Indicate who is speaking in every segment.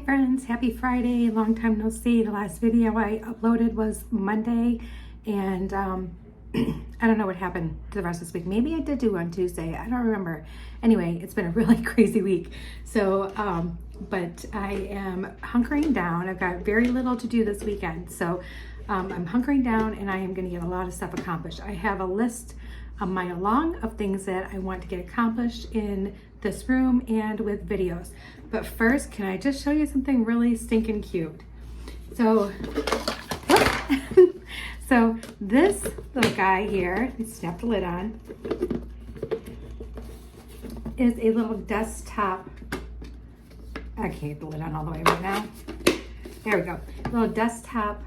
Speaker 1: friends, happy Friday. Long time no see. The last video I uploaded was Monday, and I don't know what happened to the rest of this week. Maybe I did do on Tuesday, I don't remember. Anyway, it's been a really crazy week. So but I am hunkering down. I've got very little to do this weekend, so I'm hunkering down and I am going to get a lot of stuff accomplished. I have a list a mile long of things that I want to get accomplished in this room and with videos. But first, can I just show you something really stinking cute? So, so this little guy here, let's snap the lid on, is a little desktop. I can't get the lid on all the way right now. There we go. Little desktop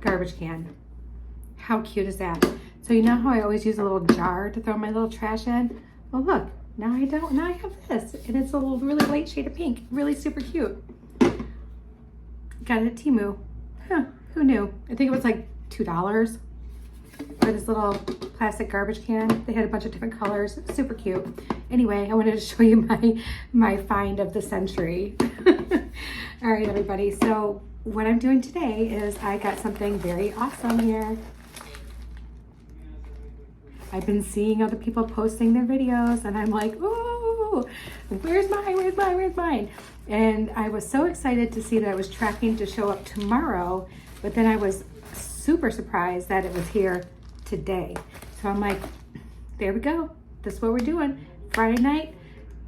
Speaker 1: garbage can. How cute is that? So you know how I always use a little jar to throw my little trash in? Well, look, now I don't. Now I have this, and it's a little really light shade of pink. Really super cute. Got it at Temu. Huh, who knew? I think it was like $2 for this little plastic garbage can. They had a bunch of different colors. Super cute. Anyway, I wanted to show you my find of the century. All right, everybody. So what I'm doing today is I got something very awesome here. I've been seeing other people posting their videos and I'm like, ooh, where's mine, where's mine, where's mine? And I was so excited to see that I was tracking to show up tomorrow, but then I was super surprised that it was here today. So I'm like, there we go. This is what we're doing. Friday night,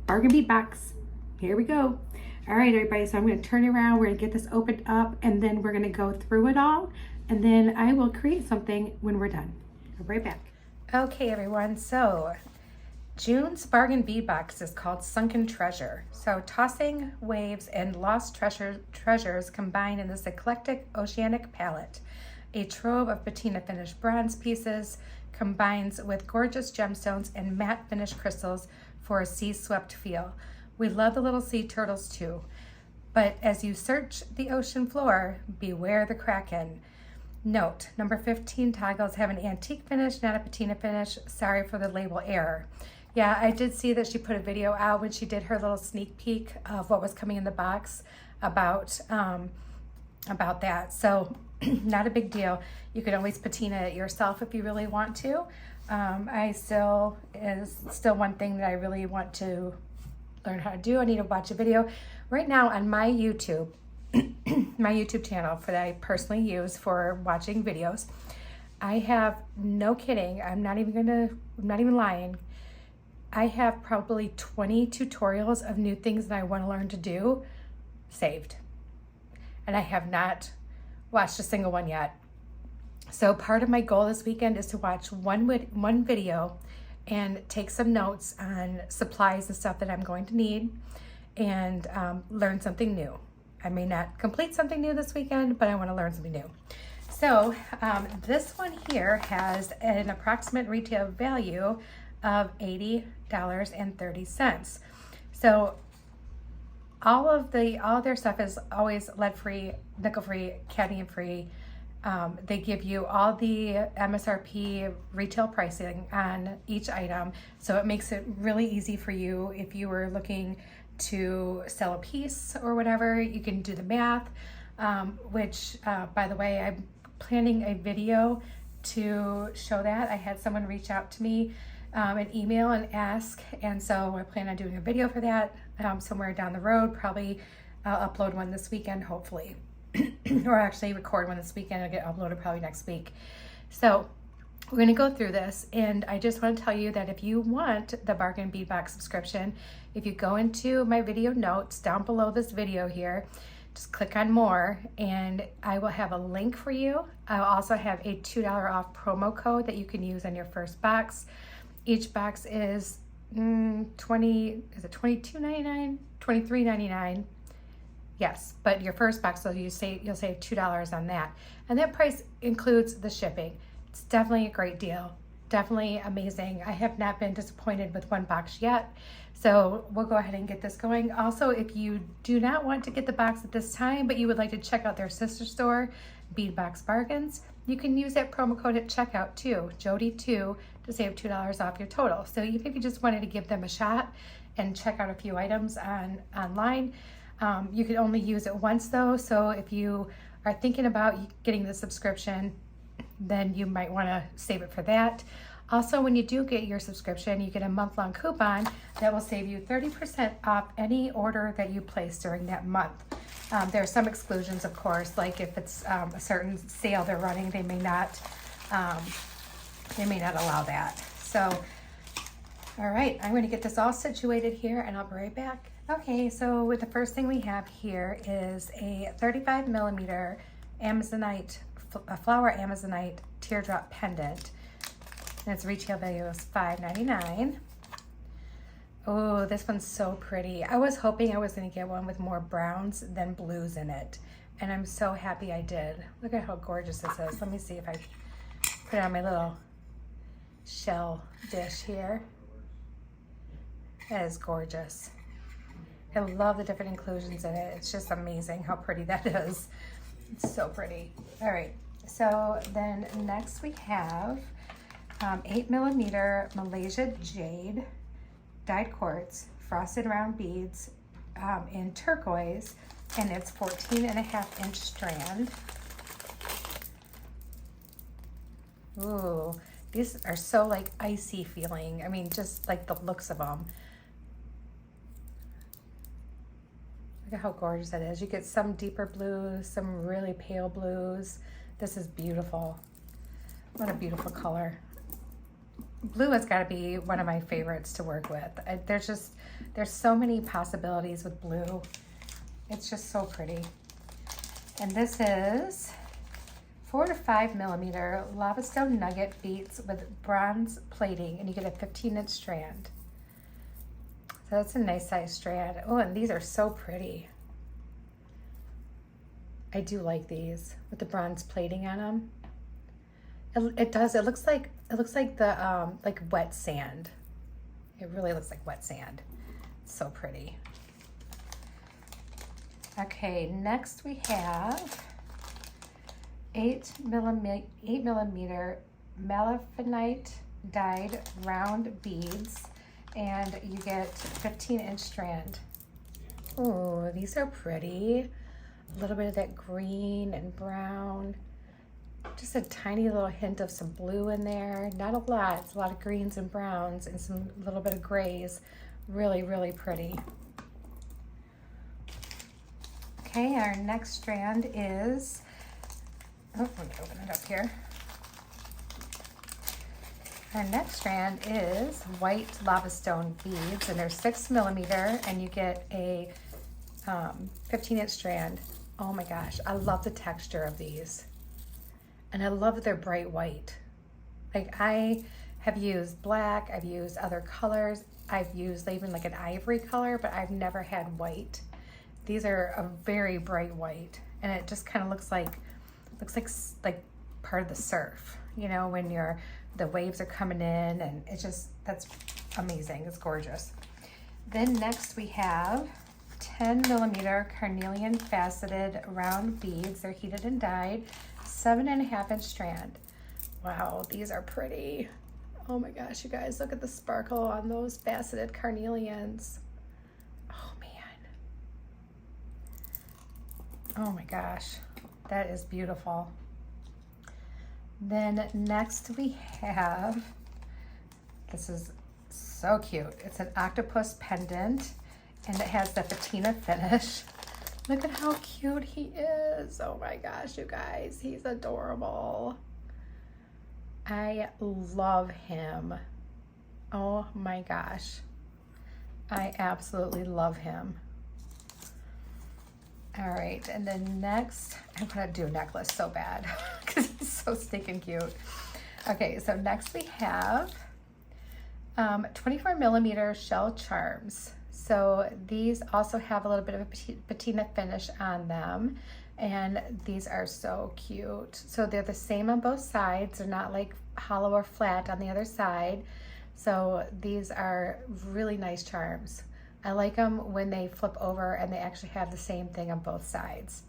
Speaker 1: Bargain Bead Box. Here we go. All right, everybody, so I'm gonna turn it around. We're gonna get this opened up and then we're gonna go through it all. And then I will create something when we're done. I'll be right back. Okay, everyone, so June's Bargain Bead Box is called Sunken Treasure. So tossing waves and lost treasures combine in this eclectic oceanic palette. A trove of patina finished bronze pieces combines with gorgeous gemstones and matte finished crystals for a sea-swept feel. We love the little sea turtles too. But as you search the ocean floor, beware the kraken. Note, number 15 toggles have an antique finish, not a patina finish. Sorry for the label error. Yeah, I did see that she put a video out when she did her little sneak peek of what was coming in the box about that. So not a big deal. You can always patina it yourself if you really want to. Is still one thing that I really want to learn how to do. I need to watch a video. Right now on my YouTube, my YouTube channel that I personally use for watching videos, I have, no kidding, I'm not even lying, I have probably 20 tutorials of new things that I want to learn to do saved. And I have not watched a single one yet. So part of my goal this weekend is to watch one video and take some notes on supplies and stuff that I'm going to need and learn something new. I may not complete something new this weekend, but I want to learn something new. So this one here has an approximate retail value of $80.30. So all of their stuff is always lead-free, nickel-free, cadmium-free. They give you all the MSRP retail pricing on each item, so it makes it really easy for you if you were looking to sell a piece or whatever. You can do the math, which by the way, I'm planning a video to show that. I had someone reach out to me, an email and ask, and so I plan on doing a video for that somewhere down the road. Probably I'll upload one this weekend, hopefully, or actually record one this weekend. It'll get uploaded probably next week. So we're going to go through this, and I just want to tell you that if you want the Bargain Bead Box subscription, if you go into my video notes down below this video here, just click on more, and I will have a link for you. I'll also have a $2 off promo code that you can use on your first box. Each box is $22.99, $23.99. Yes, but your first box, so you'll save $2 on that, and that price includes the shipping. It's definitely a great deal. Definitely amazing. I have not been disappointed with one box yet. So we'll go ahead and get this going. Also, if you do not want to get the box at this time, but you would like to check out their sister store, Bead Box Bargains, you can use that promo code at checkout too, Jody2, to save $2 off your total. So even if you just wanted to give them a shot and check out a few items online, You can only use it once though, so if you are thinking about getting the subscription, then you might want to save it for that. Also, when you do get your subscription, you get a month-long coupon that will save you 30% off any order that you place during that month. There are some exclusions, of course, like if it's a certain sale they're running, they may not allow that. So, all right, I'm going to get this all situated here, and I'll be right back. Okay, so with the first thing we have here is a 35 millimeter Amazonite, flower Amazonite teardrop pendant. And its retail value is $5.99. Oh, this one's so pretty. I was hoping I was going to get one with more browns than blues in it. And I'm so happy I did. Look at how gorgeous this is. Let me see if I put it on my little shell dish here. That is gorgeous. I love the different inclusions in it. It's just amazing how pretty that is. It's so pretty. All right, so then next we have 8 millimeter Malaysia Jade dyed quartz, frosted round beads in turquoise, and it's 14.5-inch strand. Ooh, these are so like icy feeling. I mean, just like the looks of them. Look at how gorgeous that is. You get some deeper blues, some really pale blues. This is beautiful. What a beautiful color. Blue has got to be one of my favorites to work with. There's so many possibilities with blue. It's just so pretty. And this is 4 to 5 millimeter lava stone nugget beads with bronze plating, and you get a 15-inch strand. So that's a nice size strand. Oh, and these are so pretty. I do like these with the bronze plating on them. It does. It looks like the like wet sand. It really looks like wet sand. It's so pretty. Okay, next we have 8 millimeter malachite dyed round beads, and you get 15-inch strand. Oh, these are pretty. A little bit of that green and brown. Just a tiny little hint of some blue in there. Not a lot. It's a lot of greens and browns and some little bit of grays. Really, really pretty. Okay, our next strand is, oh, let me open it up here. Our next strand is white lava stone beads, and they're 6 millimeter, and you get a 15-inch strand. Oh my gosh, I love the texture of these. And I love that they're bright white. Like, I have used black, I've used other colors, I've used even like an ivory color, but I've never had white. These are a very bright white, and it just kind of looks like part of the surf, you know, when the waves are coming in, and it's just, that's amazing. It's gorgeous. Then next we have 10 millimeter carnelian faceted round beads. They're heated and dyed, 7.5-inch strand. Wow, these are pretty. Oh my gosh, you guys, look at the sparkle on those faceted carnelians. Oh man. Oh my gosh, that is beautiful. Then next we have, this is so cute. It's an octopus pendant, and it has the patina finish. Look at how cute he is. Oh my gosh, you guys, he's adorable. I love him. Oh my gosh. I absolutely love him. All right, and then next, I'm gonna do a necklace so bad because he's so stinking cute. Okay, so next we have 24 millimeter shell charms. So these also have a little bit of a patina finish on them, and these are so cute. So they're the same on both sides. They're not like hollow or flat on the other side. So these are really nice charms. I like them when they flip over and they actually have the same thing on both sides.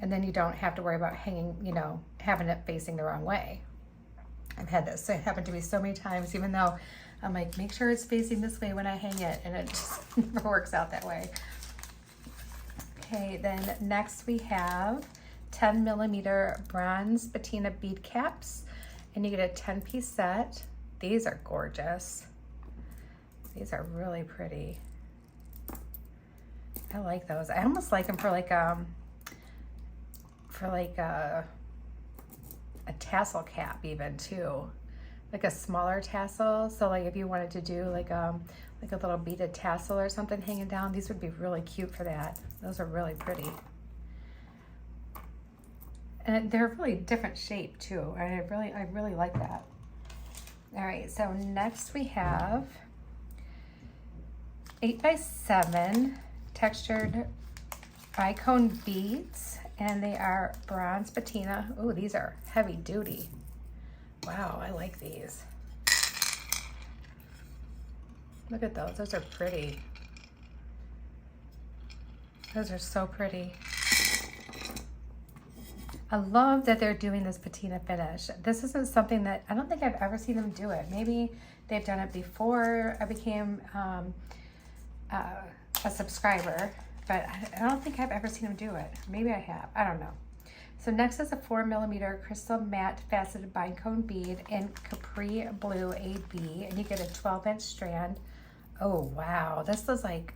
Speaker 1: And then you don't have to worry about hanging, you know, having it facing the wrong way. I've had this happen to me so many times, even though I'm like, make sure it's facing this way when I hang it, and it just never works out that way. Okay, then next we have 10 millimeter bronze patina bead caps, and you get a 10-piece set. These are gorgeous. These are really pretty. I like those. I almost like them for like a tassel cap even too, like a smaller tassel. So like if you wanted to do like a little beaded tassel or something hanging down, these would be really cute for that. Those are really pretty. And they're really different shape too. I really like that. All right, so next we have 8x7 textured icone beads, and they are bronze patina. Oh, these are heavy duty. Wow, I like these. Look at those are pretty. Those are so pretty. I love that they're doing this patina finish. This isn't something that, I don't think I've ever seen them do it. Maybe they've done it before I became a subscriber, but I don't think I've ever seen them do it. Maybe I have, I don't know. So next is a 4 millimeter crystal matte faceted bicone bead in Capri Blue AB, and you get a 12-inch strand. Oh wow, this is like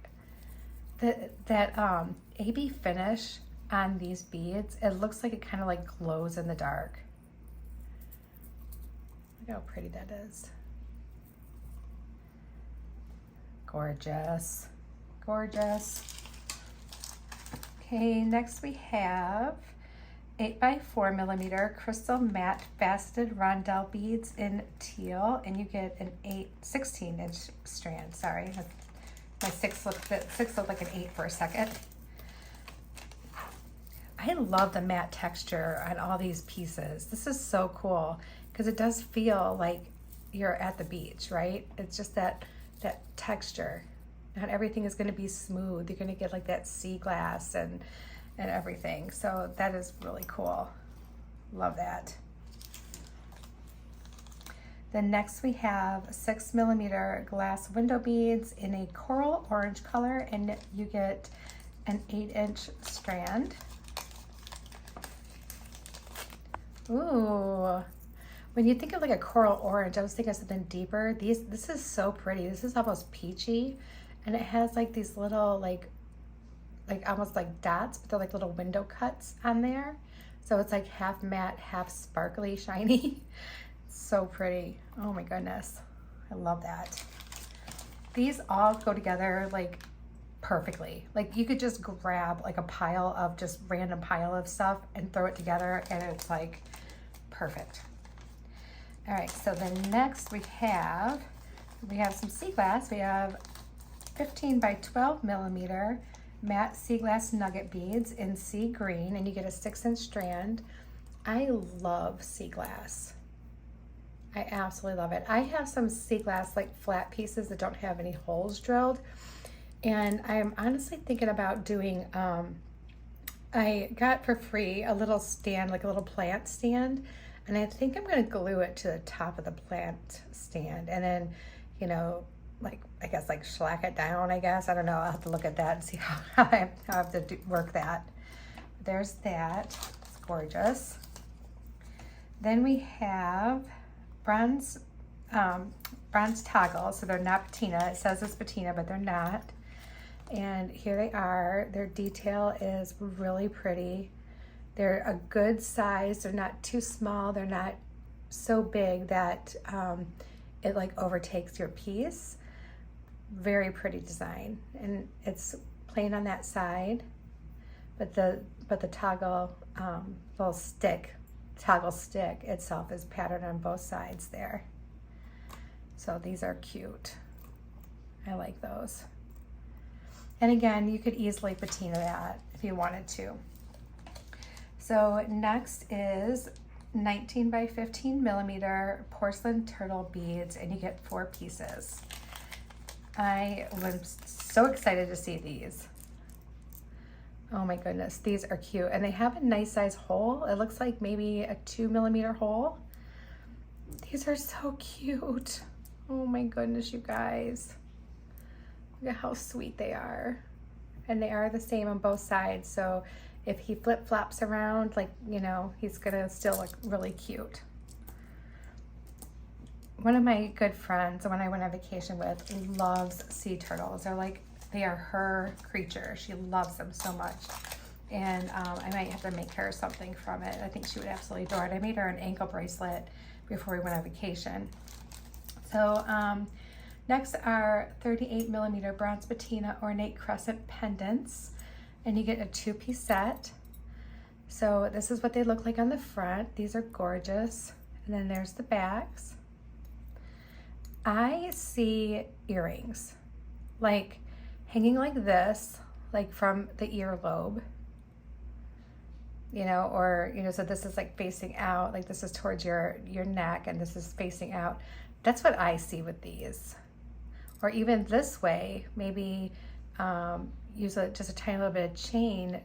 Speaker 1: that AB finish on these beads. It looks like it kind of like glows in the dark. Look how pretty that is. Gorgeous, gorgeous. Okay, next we have 8x4 millimeter crystal matte faceted rondelle beads in teal, and you get an 16-inch strand. Sorry, my six looked like an 8 for a second. I love the matte texture on all these pieces. This is so cool because it does feel like you're at the beach, right? It's just that texture. Not everything is going to be smooth. You're going to get like that sea glass and everything. So that is really cool. Love that. Then next we have 6 millimeter glass window beads in a coral orange color, and you get an 8-inch strand. Ooh, when you think of like a coral orange, I was thinking of something deeper. This is so pretty. This is almost peachy, and it has like these little like almost like dots, but they're like little window cuts on there. So it's like half matte, half sparkly, shiny. So pretty. Oh my goodness. I love that. These all go together like perfectly. Like you could just grab like a pile of just random pile of stuff and throw it together, and it's like perfect. All right, so then next we have some sea glass. We have 15 by 12 millimeter matte sea glass nugget beads in sea green, and you get a 6-inch strand. I love sea glass. I absolutely love it. I have some sea glass like flat pieces that don't have any holes drilled, and I'm honestly thinking about doing, I got for free a little stand, like a little plant stand, and I think I'm going to glue it to the top of the plant stand, and then, you know, like, I guess like shellac it down, I guess. I don't know. I'll have to look at that and see how I have to work that. There's that. It's gorgeous. Then we have bronze toggles. So they're not patina. It says it's patina, but they're not. And here they are. Their detail is really pretty. They're a good size. They're not too small. They're not so big that it like overtakes your piece. Very pretty design, and it's plain on that side, but the toggle little toggle stick itself is patterned on both sides there. So these are cute. I like those. And again, you could easily patina that if you wanted to. So next is 19 by 15 millimeter porcelain turtle beads, and you get 4 pieces. I was so excited to see these. Oh my goodness, these are cute. And they have a nice size hole. It looks like maybe a 2 millimeter hole. These are so cute. Oh my goodness, you guys. Look at how sweet they are. and they are the same on both sides. So if he flip-flops around, like, you know, he's gonna still look really cute. One of my good friends, the one I went on vacation with, loves sea turtles. They are her creature. She loves them so much. And I might have to make her something from it. I think she would absolutely adore it. I made her an ankle bracelet before we went on vacation. So next are 38 millimeter bronze patina ornate crescent pendants. And you get a 2-piece set. So this is what they look like on the front. These are gorgeous. And then there's the backs. I see earrings like hanging like this, like from the earlobe, you know, or, you know, so this is like facing out, like this is towards your neck and this is facing out. That's what I see with these. Or even this way, maybe use just a tiny little bit of chain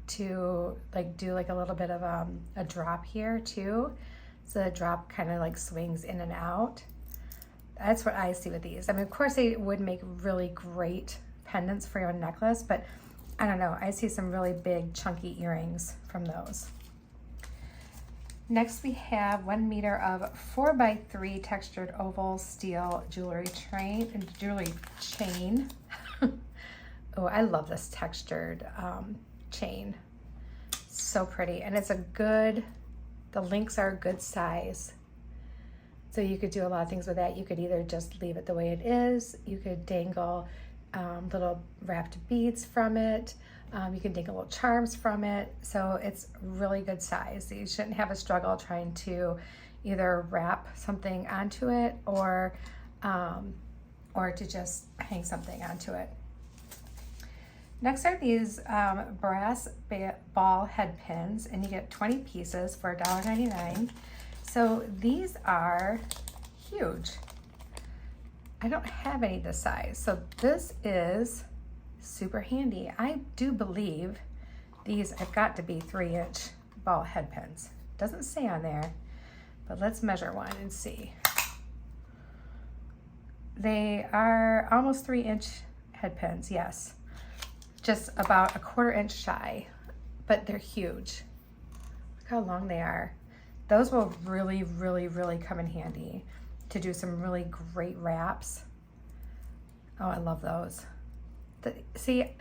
Speaker 1: to like do like a little bit of a drop here too. So the drop kind of like swings in and out. That's what I see with these. I mean, of course they would make really great pendants for your necklace, but I don't know. I see some really big chunky earrings from those. Next we have 1 meter of 4x3 textured oval steel jewelry chain. Oh, I love this textured chain. So pretty. And it's the links are a good size. So you could do a lot of things with that. You could either just leave it the way it is. You could dangle little wrapped beads from it. You can dangle little charms from it. So it's really good size. You shouldn't have a struggle trying to either wrap something onto it or to just hang something onto it. Next are these brass ball head pins, and you get 20 pieces for $1.99. So these are huge. I don't have any this size. So this is super handy. I do believe these have got to be 3-inch ball head pins. Doesn't say on there, but let's measure one and see. They are almost 3-inch head pins, yes. Just about a 1/4 inch shy, but they're huge. Look how long they are. Those will really, really, really come in handy to do some really great wraps. Oh, I love those. See,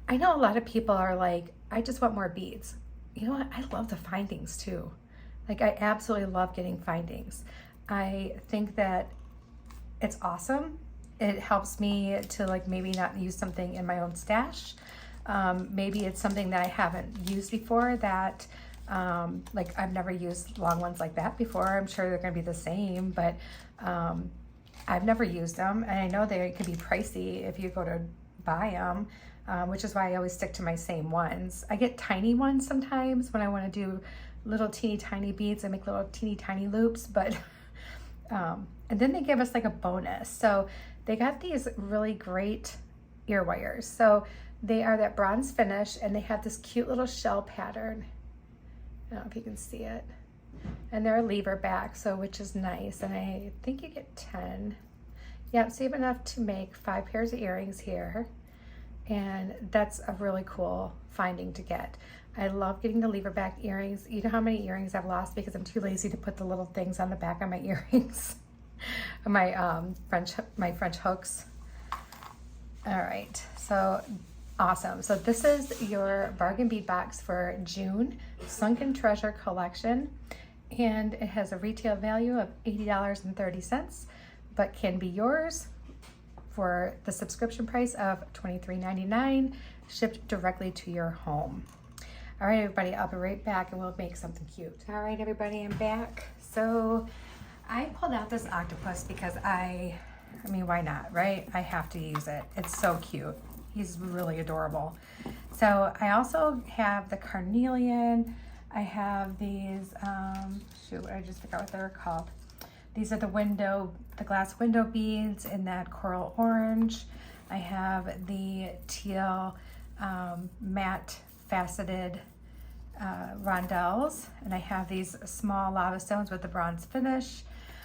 Speaker 1: I know a lot of people are like, I just want more beads. You know what? I love the findings too. Like, I absolutely love getting findings. I think that it's awesome. It helps me to like maybe not use something in my own stash. Maybe it's something that I haven't used before that like I've never used long ones like that before. I'm sure they're gonna be the same, but I've never used them, and I know they could be pricey if you go to buy them, which is why I always stick to my same ones. I get tiny ones sometimes when I want to do little teeny tiny beads. I make little teeny tiny loops, but and then they give us like a bonus. So they got these really great ear wires. So they are that bronze finish, and they have this cute little shell pattern. I don't know if you can see it. And they're a lever back, so which is nice. And I think you get 10. Yep, so you have enough to make 5 pairs of earrings here. And that's a really cool finding to get. I love getting the lever back earrings. You know how many earrings I've lost because I'm too lazy to put the little things on the back of my earrings. My French hooks. All right, so awesome. So this is your Bargain Bead Box for June, Sunken Treasure collection. And it has a retail value of $80.30, but can be yours for the subscription price of $23.99, shipped directly to your home. All right, everybody, I'll be right back and we'll make something cute. All right, everybody, I'm back. So I pulled out this octopus because I mean, why not, right? I have to use it. It's so cute. He's really adorable. So I also have the carnelian. I have these, shoot, I just forgot what they're called. These are the glass window beads in that coral orange. I have the teal matte faceted rondelles, and I have these small lava stones with the bronze finish.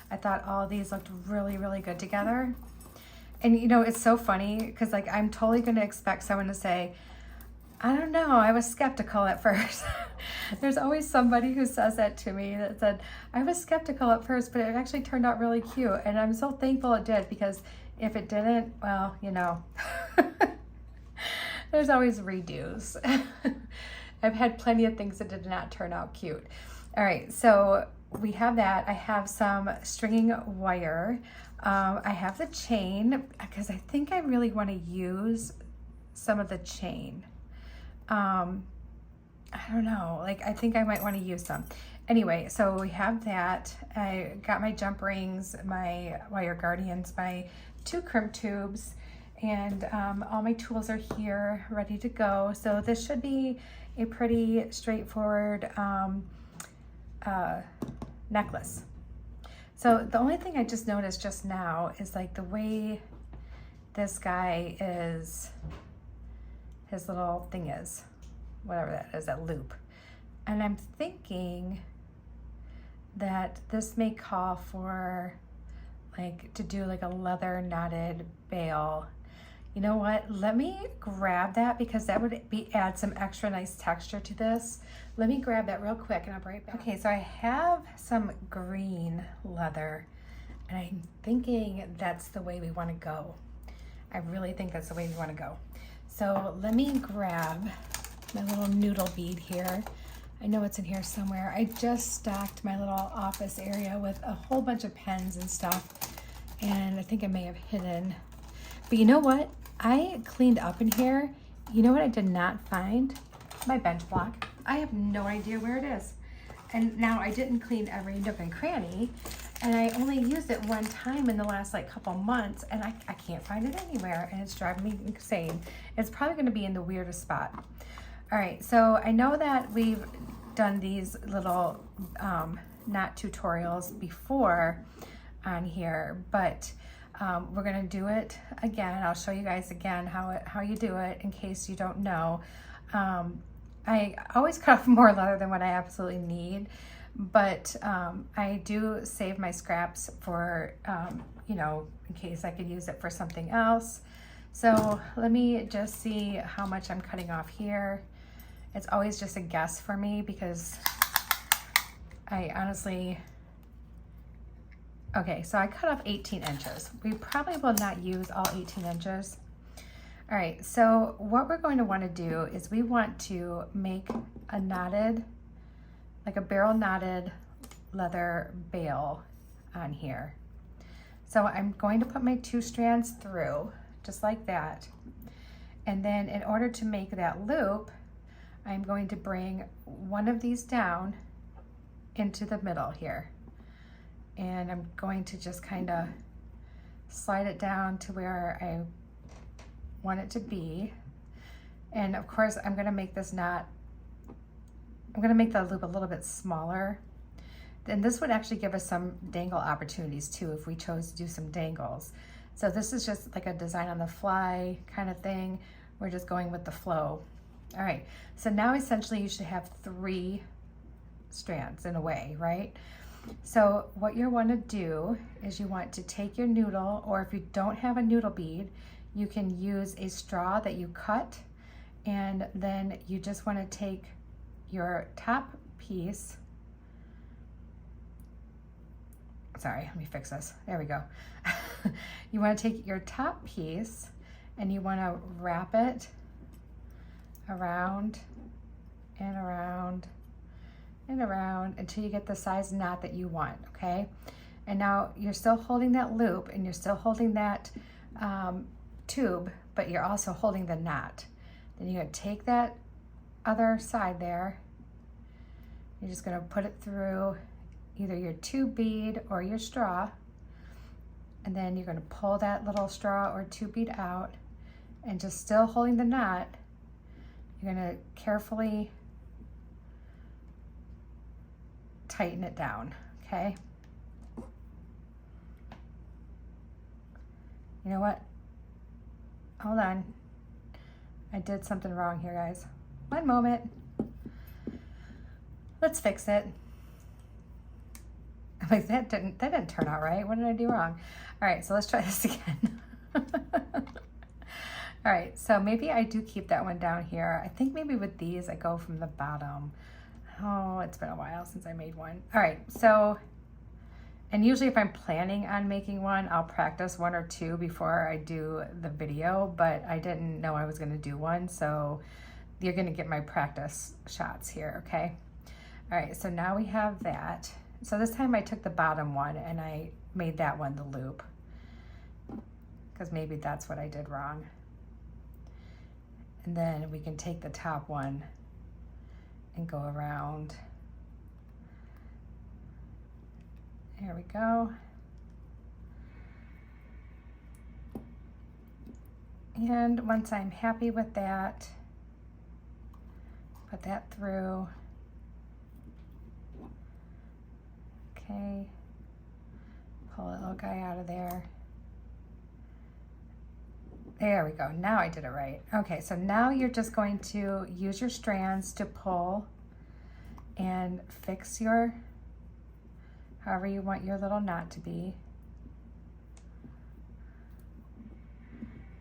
Speaker 1: I thought all of these looked really, really good together. And you know, it's so funny because like I'm totally going to expect someone to say, I don't know. I was skeptical at first. There's always somebody who says that to me, that said, I was skeptical at first, but it actually turned out really cute. And I'm so thankful it did, because if it didn't, well, you know, there's always redos. I've had plenty of things that did not turn out cute. All right, so we have that. I have some stringing wire. I have the chain, because I think I really want to use some of the chain. I don't know, like I think I might want to use some. Anyway, so we have that. I got my jump rings, my wire guardians, my 2 crimp tubes, and all my tools are here ready to go. So this should be a pretty straightforward necklace. So the only thing I just noticed just now is like the way this guy is, his little thing is, whatever that is, that loop. And I'm thinking that this may call for like to do like a leather knotted bale. You know what? Let me grab that, because that would add some extra nice texture to this. Let me grab that real quick and I'll be right back. Okay, so I have some green leather, and I'm thinking that's the way we want to go. I really think that's the way we want to go. So let me grab my little noodle bead here. I know it's in here somewhere. I just stocked my little office area with a whole bunch of pens and stuff, and I think I may have hidden. But you know what? I cleaned up in here. You know what I did not find? My bench block. I have no idea where it is. And now I didn't clean every nook and cranny, and I only used it one time in the last like couple months, and I can't find it anywhere, and it's driving me insane. It's probably gonna be in the weirdest spot. All right, so I know that we've done these little knot tutorials before on here, but we're gonna do it again. I'll show you guys again how you do it in case you don't know. I always cut off more leather than what I absolutely need, but I do save my scraps for, you know, in case I could use it for something else. So let me just see how much I'm cutting off here. It's always just a guess for me, because I honestly, okay, so I cut off 18 inches. We probably will not use all 18 inches. All right, so what we're going to want to do is we want to make a knotted, like a barrel knotted leather bale on here. So I'm going to put my 2 strands through, just like that. And then in order to make that loop, I'm going to bring one of these down into the middle here. And I'm going to just kind of slide it down to where I want it to be. And of course, I'm going to make this knot, I'm going to make the loop a little bit smaller. Then this would actually give us some dangle opportunities too, if we chose to do some dangles. So this is just like a design on the fly kind of thing. We're just going with the flow. All right, so now essentially you should have 3 strands in a way, right? So what you want to do is you want to take your noodle, or if you don't have a noodle bead, you can use a straw that you cut, and then you just want to take your top piece. Sorry, let me fix this. There we go. You want to take your top piece and you want to wrap it around and around and around until you get the size knot that you want, okay? And now you're still holding that loop and you're still holding that tube, but you're also holding the knot. Then you're gonna take that other side there. You're just gonna put it through either your tube bead or your straw, and then you're gonna pull that little straw or tube bead out, and just still holding the knot, you're gonna carefully tighten it down, okay? You know what? Hold on. I did something wrong here, guys. One moment. Let's fix it. I'm like, that didn't turn out right. What did I do wrong? All right, so let's try this again. All All right, so maybe I do keep that one down here. I think maybe with these, I go from the bottom. Oh, it's been a while since I made one. All right, so, and usually if I'm planning on making one, I'll practice one or two before I do the video, but I didn't know I was gonna do one, so you're gonna get my practice shots here, okay? All right, so now we have that. So this time I took the bottom one and I made that one the loop, because maybe that's what I did wrong. And then we can take the top one and go around. There we go. And once I'm happy with that, put that through. Okay, pull that little guy out of there. There we go, now I did it right. Okay, so now you're just going to use your strands to pull and fix your, however you want your little knot to be.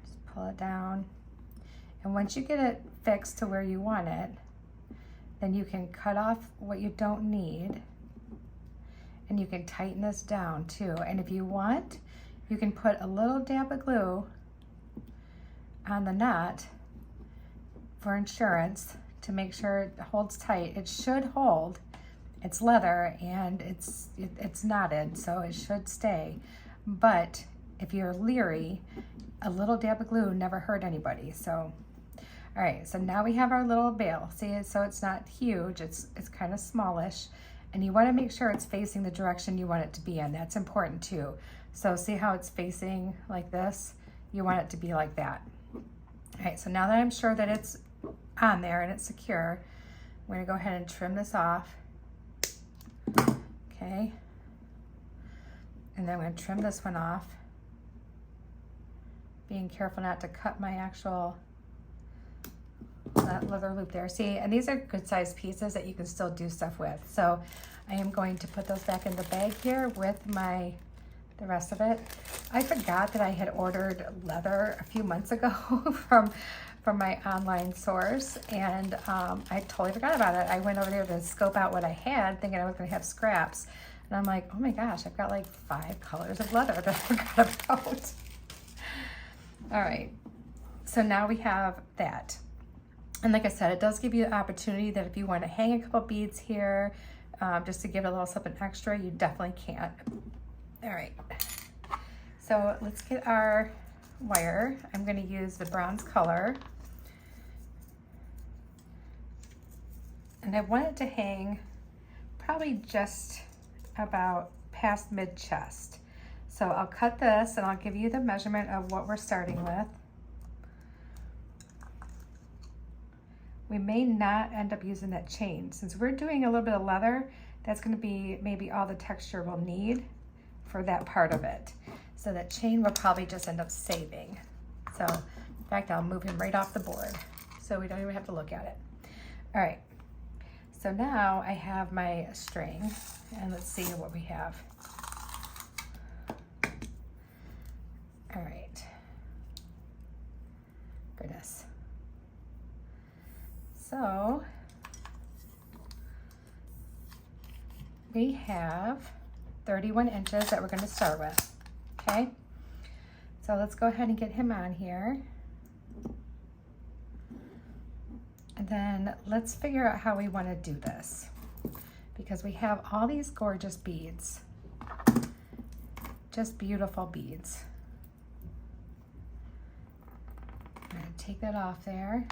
Speaker 1: Just pull it down. And once you get it fixed to where you want it, then you can cut off what you don't need, and you can tighten this down too. And if you want, you can put a little dab of glue on the knot for insurance to make sure it holds tight. It should hold. It's leather and it's knotted, so it should stay. But if you're leery, a little dab of glue never hurt anybody. So, all right, so now we have our little bale. See, so it's not huge, it's kind of smallish. And you want to make sure it's facing the direction you want it to be in. That's important too. So see how it's facing like this? You want it to be like that. All right, so now that I'm sure that it's on there and it's secure, I'm going to go ahead and trim this off. Okay. And then I'm going to trim this one off. Being careful not to cut my actual that leather loop there. See, and these are good sized pieces that you can still do stuff with. So I am going to put those back in the bag here with the rest of it. I forgot that I had ordered leather a few months ago from my online source, and I totally forgot about it. I went over there to scope out what I had, thinking I was going to have scraps, and I'm like, oh my gosh, I've got like 5 colors of leather that I forgot about. All right, so now we have that. And like I said, it does give you the opportunity that if you want to hang a couple beads here, just to give it a little something extra, you definitely can. All right, so let's get our wire. I'm going to use the bronze color. And I want it to hang probably just about past mid-chest. So I'll cut this and I'll give you the measurement of what we're starting with. We may not end up using that chain. Since we're doing a little bit of leather, that's going to be maybe all the texture we'll need for that part of it. So that chain will probably just end up saving. So in fact, I'll move him right off the board so we don't even have to look at it. All right, so now I have my string, and let's see what we have. All right, goodness. So we have 31 inches that we're going to start with, okay? So let's go ahead and get him on here. And then let's figure out how we want to do this, because we have all these gorgeous beads, just beautiful beads. I'm going to take that off there.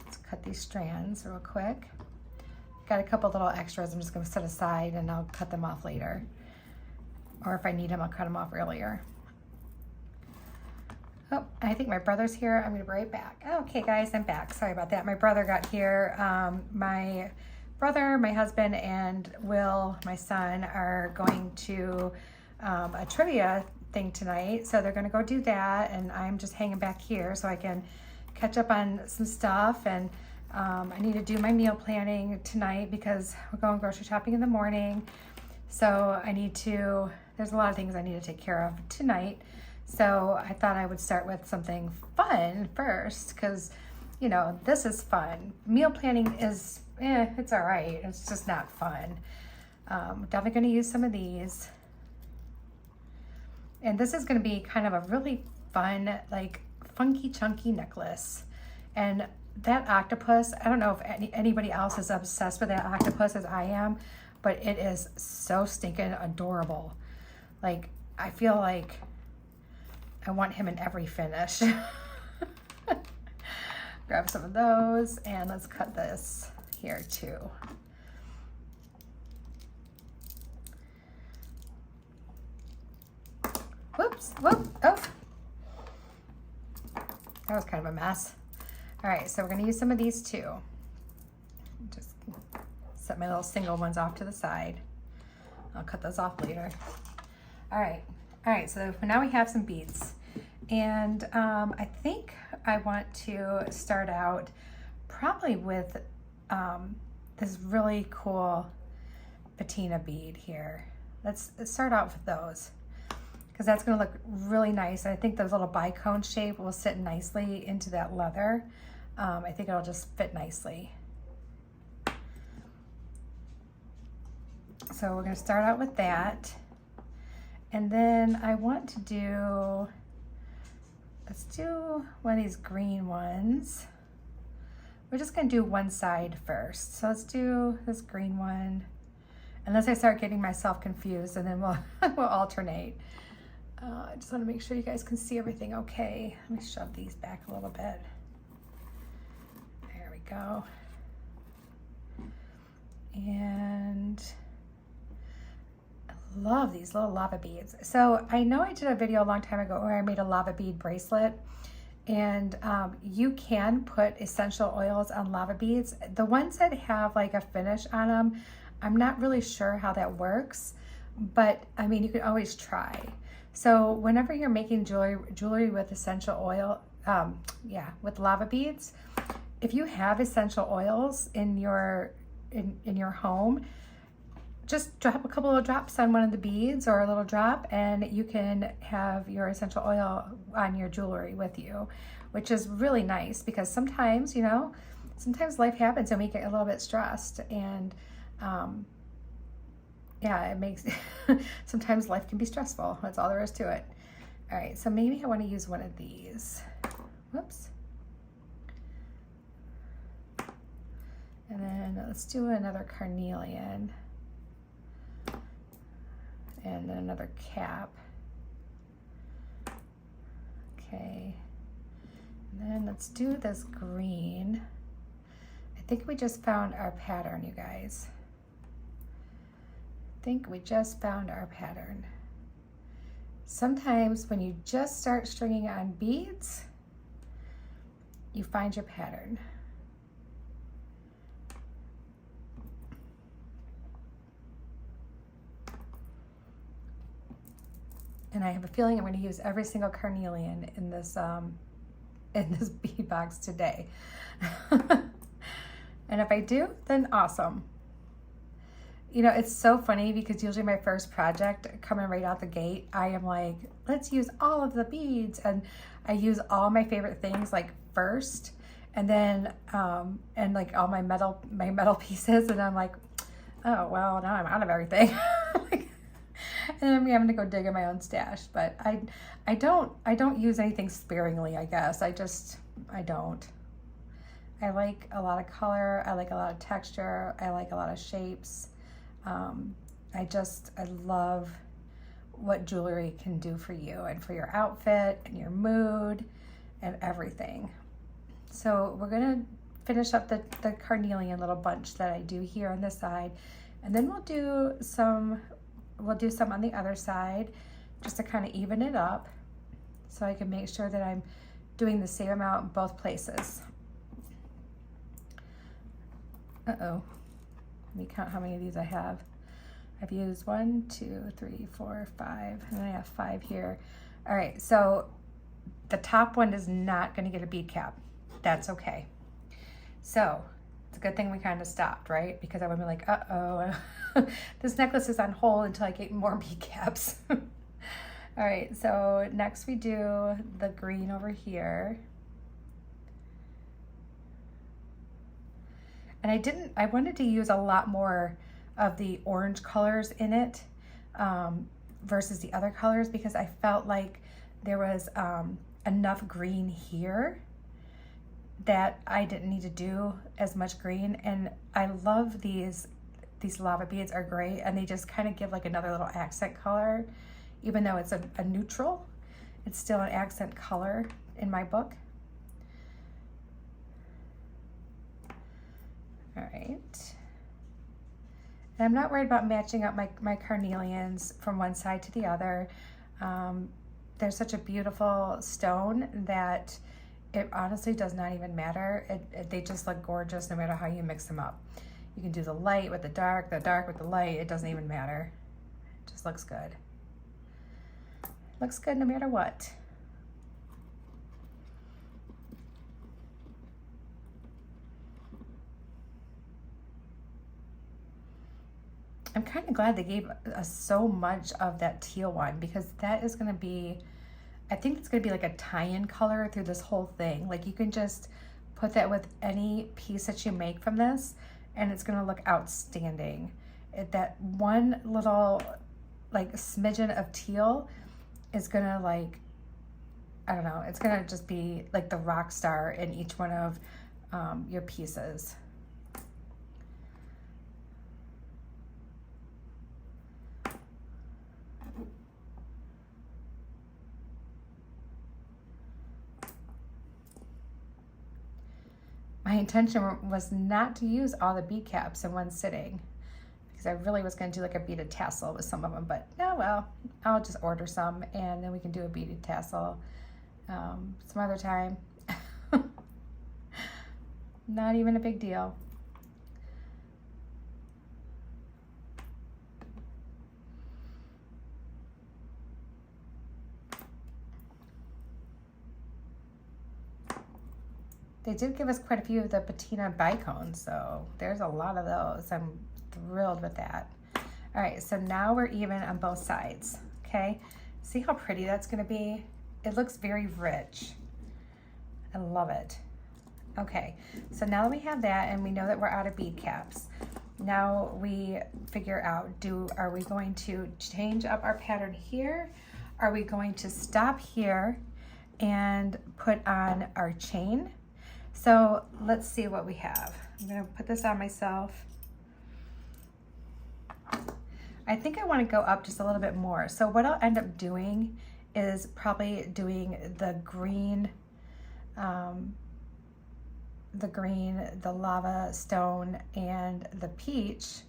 Speaker 1: Let's cut these strands real quick. Got a couple little extras I'm just going to set aside, and I'll cut them off later. Or if I need them, I'll cut them off earlier. Oh, I think my brother's here. I'm going to be right back. Okay, guys, I'm back. Sorry about that. My brother got here. My brother, my husband, and Will, my son, are going to a trivia thing tonight. So they're going to go do that, and I'm just hanging back here so I can catch up on some stuff. And I need to do my meal planning tonight because we're going grocery shopping in the morning. So I need to there's a lot of things I need to take care of tonight. So I thought I would start with something fun first, because, you know, this is fun. Meal planning is, it's all right. It's just not fun. Definitely going to use some of these. And this is going to be kind of a really fun, like, funky chunky necklace. And that octopus, I don't know if anybody else is obsessed with that octopus as I am, but it is so stinking adorable. Like, I feel like I want him in every finish. Grab some of those, and let's cut this here too. Whoops, whoop, oh. That was kind of a mess. All right, so we're gonna use some of these too. Just set my little single ones off to the side. I'll cut those off later. All right, so now we have some beads. And I think I want to start out probably with this really cool patina bead here. Let's start out with those, because that's going to look really nice. And I think those little bicone shape will sit nicely into that leather. I think it'll just fit nicely. So we're going to start out with that. And then I want to do, let's do one of these green ones. We're just going to do one side first. So let's do this green one, unless I start getting myself confused, and then we'll alternate. I just want to make sure you guys can see everything okay. Let me shove these back a little bit. There we go. And I love these little lava beads. So I know I did a video a long time ago where I made a lava bead bracelet, and you can put essential oils on lava beads. The ones that have like a finish on them, I'm not really sure how that works, but I mean, you can always try. So whenever you're making jewelry with essential oil, with lava beads, if you have essential oils in your home, just drop a couple of drops on one of the beads, or a little drop, and you can have your essential oil on your jewelry with you, which is really nice, because sometimes, you know, sometimes life happens and we get a little bit stressed, and it makes, sometimes life can be stressful. That's all there is to it. All right, so maybe I want to use one of these. Whoops. And then let's do another carnelian. And then another cap. Okay. And then let's do this green. I think we just found our pattern, you guys. I think we just found our pattern. Sometimes when you just start stringing on beads, you find your pattern. And I have a feeling I'm going to use every single carnelian in this bead box today. And if I do, then awesome. You know, it's so funny, because usually my first project coming right out the gate, I am like, let's use all of the beads, and I use all my favorite things like first, and then and like all my metal pieces, and I'm like, oh well, now I'm out of everything. And I'm having to go dig in my own stash. But I don't use anything sparingly, I guess. I don't. I like a lot of color. I like a lot of texture. I like a lot of shapes. I love what jewelry can do for you, and for your outfit and your mood and everything. So we're gonna finish up the carnelian little bunch that I do here on this side, and then we'll do some on the other side, just to kind of even it up, so I can make sure that I'm doing the same amount in both places. Uh-oh. Let me count how many of these I have. I've used 1, 2, 3, 4, 5, and I have 5 here. All right, so the top one is not going to get a bead cap. That's okay. So It's a good thing we kind of stopped, right? Because I would be like, uh-oh, this necklace is on hold until I get more bead caps. All right, so next we do the green over here. And I wanted to use a lot more of the orange colors in it versus the other colors, because I felt like there was enough green here that I didn't need to do as much green. And I love these lava beads are great, and they just kind of give like another little accent color. Even though it's a neutral, it's still an accent color in my book. All right. And I'm not worried about matching up my carnelians from one side to the other. They're such a beautiful stone that it honestly does not even matter. They just look gorgeous no matter how you mix them up. You can do the light with the dark with the light. It doesn't even matter. It just looks good. Looks good no matter what. I'm kind of glad they gave us so much of that teal one, because that is going to be, I think it's going to be like a tie-in color through this whole thing. Like you can just put that with any piece that you make from this and it's going to look outstanding. That one little like smidgen of teal is going to like, I don't know, it's going to just be like the rock star in each one of your pieces. My intention was not to use all the bead caps in one sitting, because I really was going to do like a beaded tassel with some of them, but no, well, I'll just order some and then we can do a beaded tassel some other time. Not even a big deal. They did give us quite a few of the patina bicones, so there's a lot of those. I'm thrilled with that. All right, so now we're even on both sides, okay? See how pretty that's gonna be? It looks very rich. I love it. Okay, so now that we have that and we know that we're out of bead caps, now we figure out, are we going to change up our pattern here? Are we going to stop here and put on our chain? So let's see what we have. I'm gonna put this on myself. I think I wanna go up just a little bit more. So what I'll end up doing is probably doing the green, the lava stone and the peach,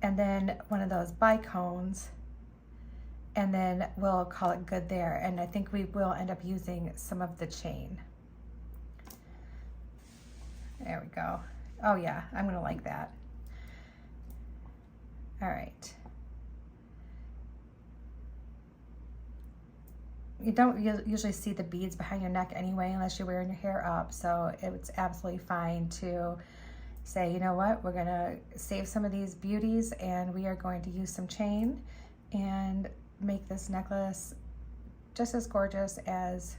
Speaker 1: and then one of those bicones, and then we'll call it good there. And I think we will end up using some of the chain. There we go. Oh yeah, I'm gonna like that. All right. You don't usually see the beads behind your neck anyway, unless you're wearing your hair up. So it's absolutely fine to say, you know what, we're gonna save some of these beauties and we are going to use some chain and make this necklace just as gorgeous as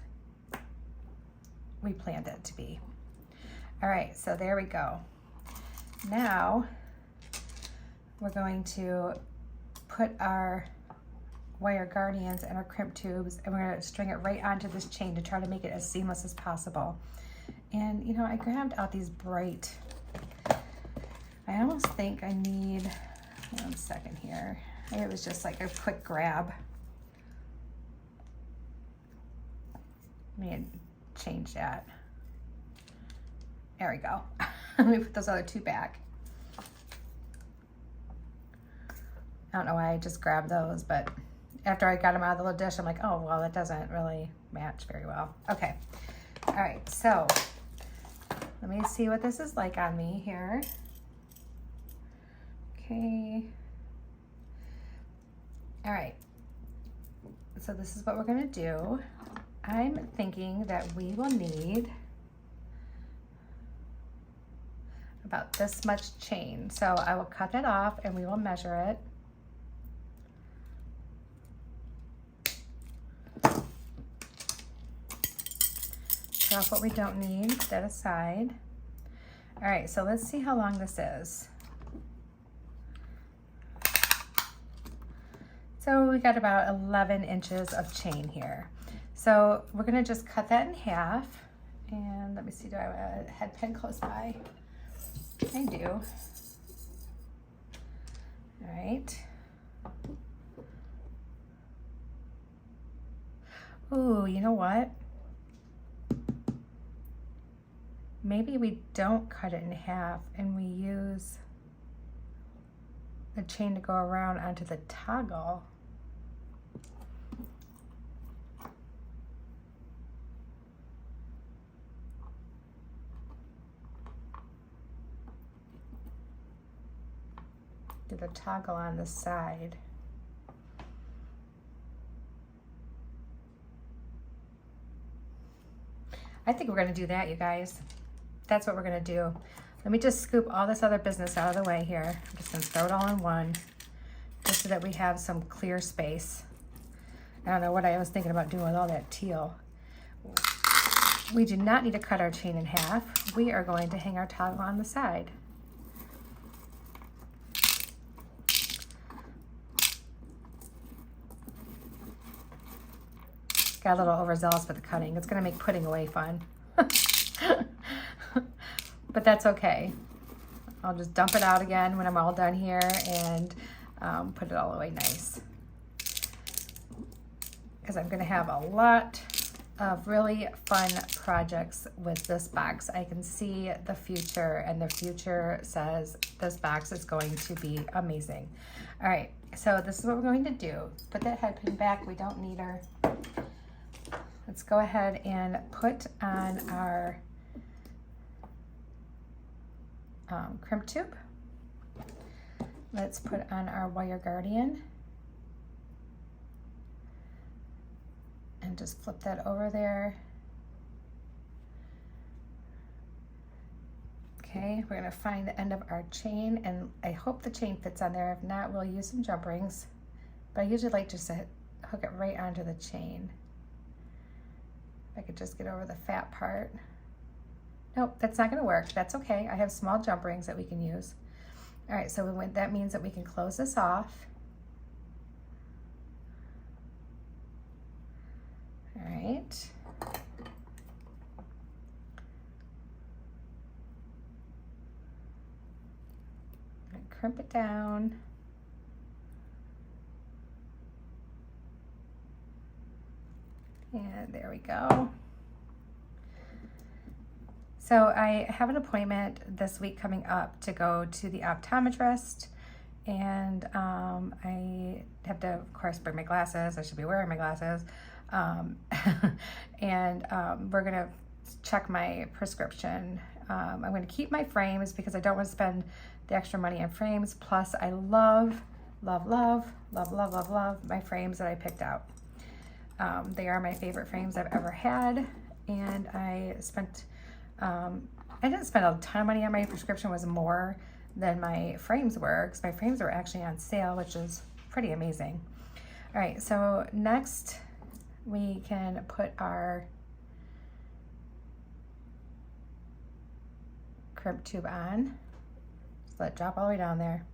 Speaker 1: we planned it to be. All right, so there we go. Now we're going to put our wire guardians and our crimp tubes, and we're gonna string it right onto this chain to try to make it as seamless as possible. And you know, I grabbed out these bright, I almost think I need, 1 second here. Maybe it was just like a quick grab. Let me change that. There we go. Let me put those other two back. I don't know why I just grabbed those, but after I got them out of the little dish, I'm like, oh, well, that doesn't really match very well. Okay. All right, so let me see what this is like on me here. Okay. All right. So this is what we're gonna do. I'm thinking that we will need, about this much chain. So I will cut that off and we will measure it. Cut off what we don't need, put that aside. All right, so let's see how long this is. So we got about 11 inches of chain here. So we're gonna just cut that in half. And let me see, do I have a head pin close by? I do. All right. Ooh, you know what? Maybe we don't cut it in half and we use the chain to go around onto the toggle. Do the toggle on the side. I think we're gonna do that, you guys. That's what we're gonna do. Let me just scoop all this other business out of the way here. I'm just gonna throw it all in one, just so that we have some clear space. I don't know what I was thinking about doing with all that teal. We do not need to cut our chain in half. We are going to hang our toggle on the side. Got a little overzealous with the cutting. It's gonna make putting away fun. But that's okay. I'll just dump it out again when I'm all done here and put it all away nice. Because I'm gonna have a lot of really fun projects with this box. I can see the future, and the future says this box is going to be amazing. All right, so this is what we're going to do. Put that head pin back, we don't need her. Let's go ahead and put on our crimp tube. Let's put on our wire guardian and just flip that over there. Okay, we're gonna find the end of our chain, and I hope the chain fits on there. If not, we'll use some jump rings, but I usually like just to hook it right onto the chain. I could just get over the fat part. Nope, that's not gonna work. That's okay. I have small jump rings that we can use. All right, so that means that we can close this off. All right. Crimp it down. And there we go. So I have an appointment this week coming up to go to the optometrist, and I have to, of course, bring my glasses. I should be wearing my glasses. And we're gonna check my prescription. I'm gonna keep my frames because I don't want to spend the extra money on frames. Plus, I love my frames that I picked out. They are my favorite frames I've ever had, and I didn't spend a ton of money on my prescription. Was more than my frames were, because my frames were actually on sale, which is pretty amazing. All right, so next we can put our crimp tube on. Just let it drop all the way down there.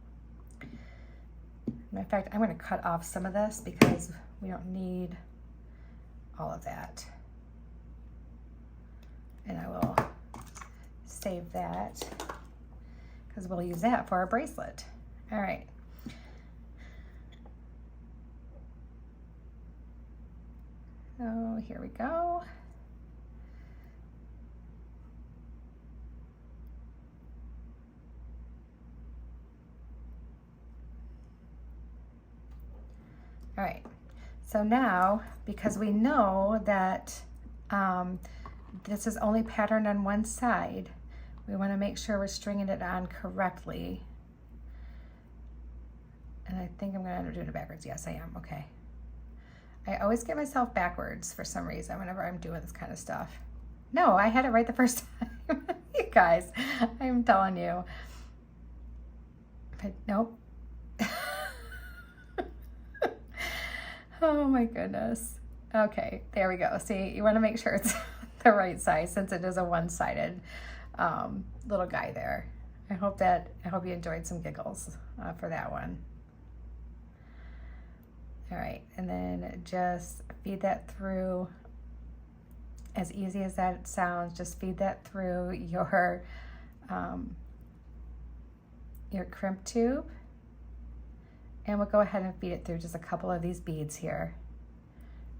Speaker 1: In fact, I'm going to cut off some of this because we don't need all of that. And I will save that because we'll use that for our bracelet. All right. So here we go. All right, so now, because we know that this is only patterned on one side, we want to make sure we're stringing it on correctly. And I think I'm going to end up doing it backwards. Yes, I am. Okay. I always get myself backwards for some reason whenever I'm doing this kind of stuff. No, I had it right the first time. You guys, I'm telling you. But nope. Oh my goodness. Okay, there we go. See, you want to make sure it's the right size since it is a one-sided little guy there. I hope you enjoyed some giggles for that one. All right, and then just feed that through. As easy as that sounds, just feed that through your crimp tube. And we'll go ahead and feed it through just a couple of these beads here.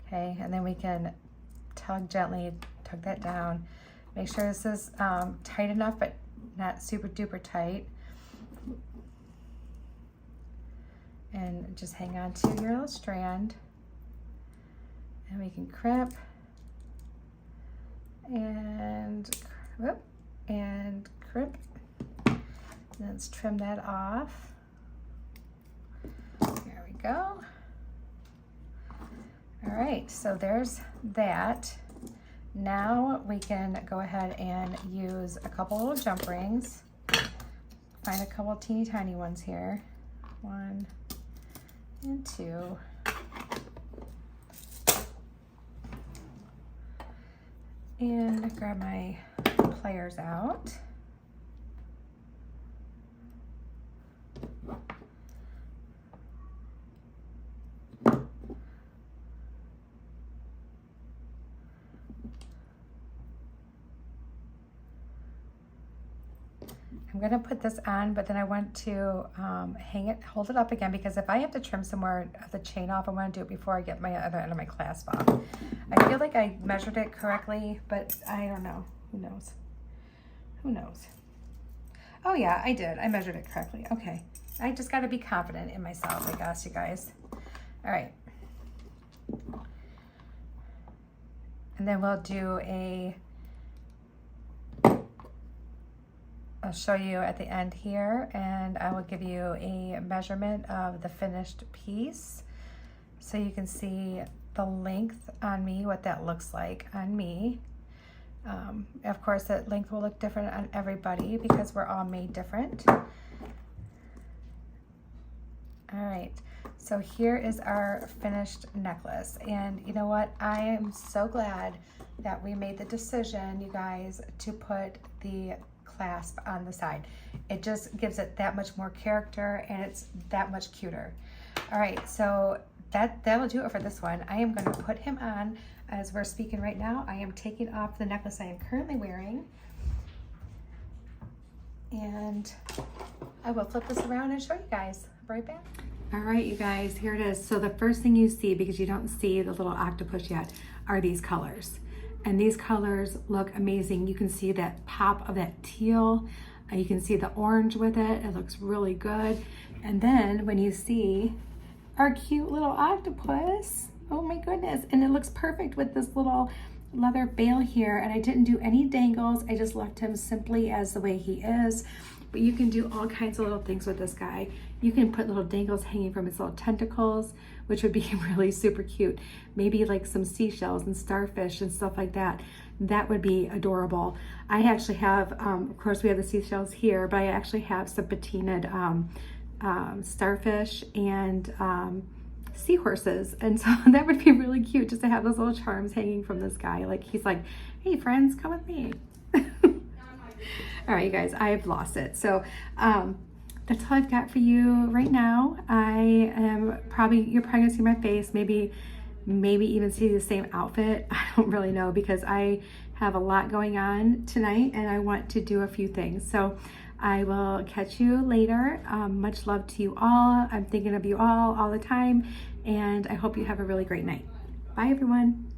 Speaker 1: Okay, and then we can gently tug that down. Make sure this is tight enough, but not super duper tight. And just hang on to your little strand. And we can crimp and whoop and crimp. Let's trim that off. There we go. All right, so there's that. Now we can go ahead and use a couple little jump rings. Find a couple teeny tiny ones here. 1 and 2. And grab my pliers out. I'm gonna put this on, but then I want to hold it up again, because if I have to trim somewhere of the chain off, I want to do it before I get my other end of my clasp off. I feel like I measured it correctly, but I don't know. Who knows? Who knows? Oh yeah, I did. I measured it correctly. Okay. I just got to be confident in myself, I guess, you guys. All right. And then we'll do I'll show you at the end here, and I will give you a measurement of the finished piece so you can see the length on me, what that looks like on me. Of course, that length will look different on everybody because we're all made different. All right, so here is our finished necklace. And you know what? I am so glad that we made the decision, you guys, to put the clasp on the side. It just gives it that much more character, and it's that much cuter. All right, so that will do it for this one. I am going to put him on as we're speaking right now. I am taking off the necklace I am currently wearing, and I will flip this around and show you guys right back. All right, you guys, here it is. So the first thing you see, because you don't see the little octopus yet, are these colors. And these colors look amazing. You can see that pop of that teal. You can see the orange with it. It looks really good. And then when you see our cute little octopus, oh my goodness. And it looks perfect with this little leather bale here. And I didn't do any dangles. I just left him simply as the way he is. But you can do all kinds of little things with this guy. You can put little dangles hanging from his little tentacles, which would be really super cute. Maybe like some seashells and starfish and stuff like that. That would be adorable. I actually have, of course we have the seashells here, but I actually have some patinaed starfish and seahorses. And so that would be really cute just to have those little charms hanging from this guy. Like he's like, hey friends, come with me. All right, you guys, I've lost it. So that's all I've got for you right now. You're probably gonna see my face, maybe even see the same outfit. I don't really know, because I have a lot going on tonight and I want to do a few things. So I will catch you later. Much love to you all. I'm thinking of you all the time, and I hope you have a really great night. Bye, everyone.